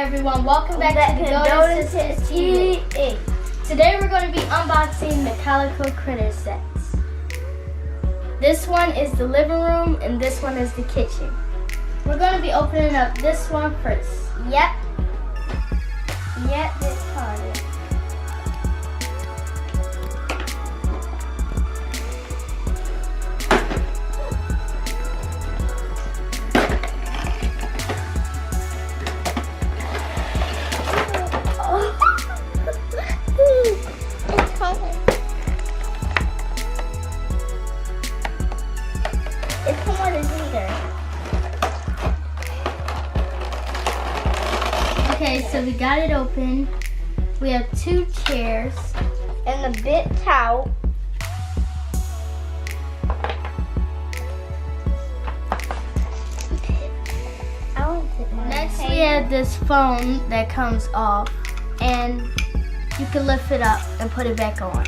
Hi everyone, welcome back to the Golden Sisters TV. Today we're going to be unboxing the Calico critter sets. This one is the living room and this one is the kitchen. We're going to be opening up this one first. Yep, this card. Okay, so we got it open. We have 2 chairs and a big towel. Next we have this phone that comes off and you can lift it up and put it back on.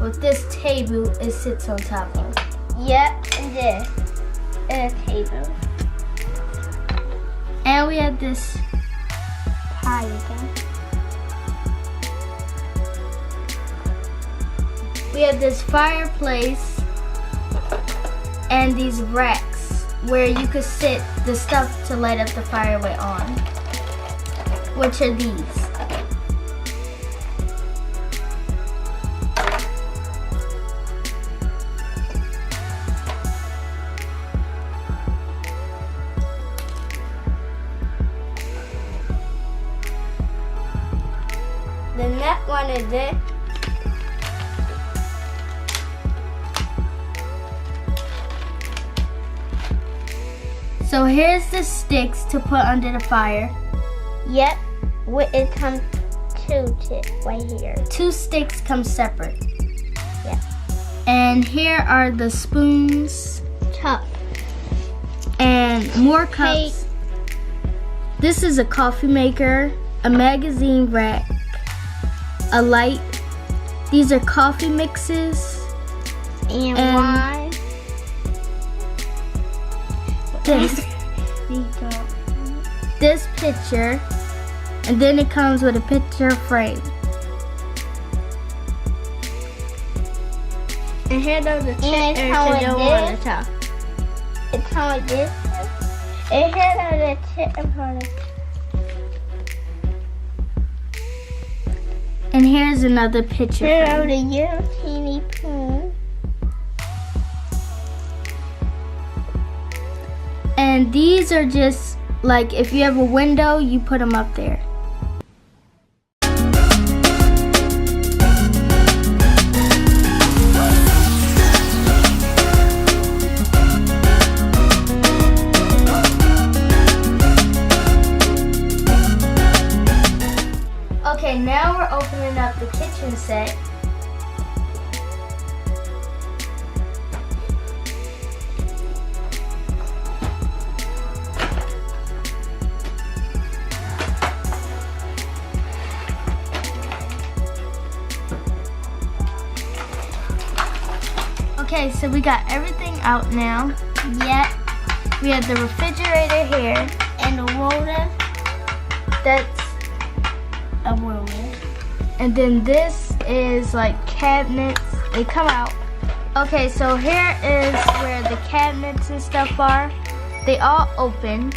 With this table it sits on top of. Yep, and this. And a table. And we have this pie again. We have this fireplace and these racks where you could sit the stuff to light up the fire with on, which are these. The next one is this. So here's the sticks to put under the fire. Yep, it comes 2 right here. 2 sticks come separate. Yep. And here are the spoons. Cup. And more cups. Hey. This is a coffee maker, a magazine rack, a light. These are coffee mixes. And wine. This picture, and then it comes with a picture frame. And here goes the picture to go on the top. It comes with this. And here goes the tip. And here's another picture. Here are the little teeny spoon. And these are just like if you have a window, you put them up there. Okay, now we're opening up the kitchen set. Okay, so we got everything out now. Yep. We have the refrigerator here and the roller. That's a roller. And then this is like cabinets. They come out. Okay, so here is where the cabinets and stuff are. They all open.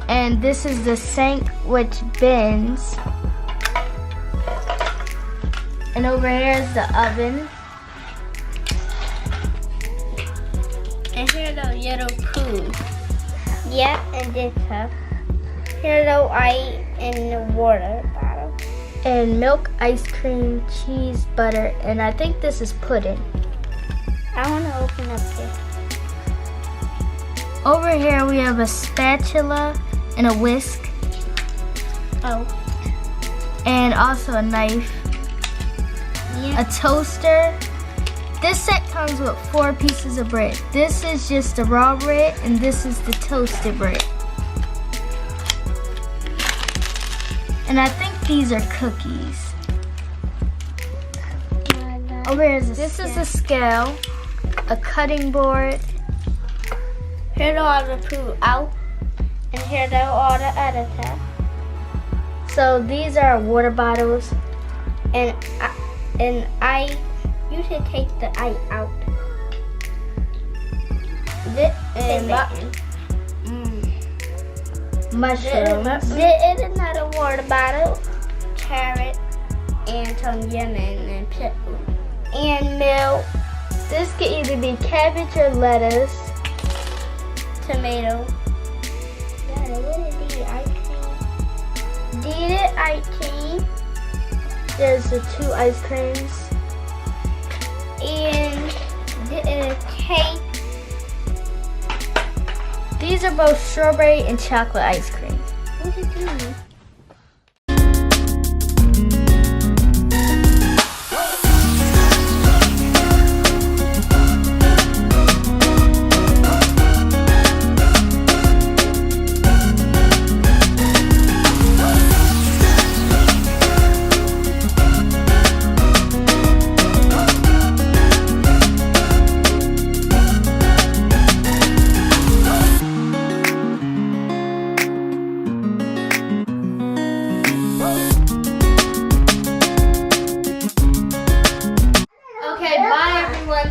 And this is the sink which bends. And over here is the oven. And here the little poo. Yep, and this cup. Here the ice and the water bottle. And milk, ice cream, cheese, butter, and I think this is pudding. I want to open up this. Over here we have a spatula and a whisk. Oh. And also a knife. Yep. A toaster. This set comes with 4 pieces of bread. This is just the raw bread, and this is the toasted bread. And I think these are cookies. Over here is this is a scale, a cutting board. Here are all the food out, and here are all the other stuff. So these are water bottles, and you should take the ice out. Mushrooms. There is another water bottle, carrot, and onion, and milk. This could either be cabbage or lettuce, tomato. What is the ice cream? These are ice cream. There's the 2 ice creams. And the cake. These are both strawberry and chocolate ice cream. What are you doing?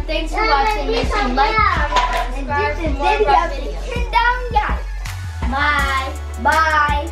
Thanks for watching. Make sure you like, comment, and subscribe for more of our videos. Bye. Bye.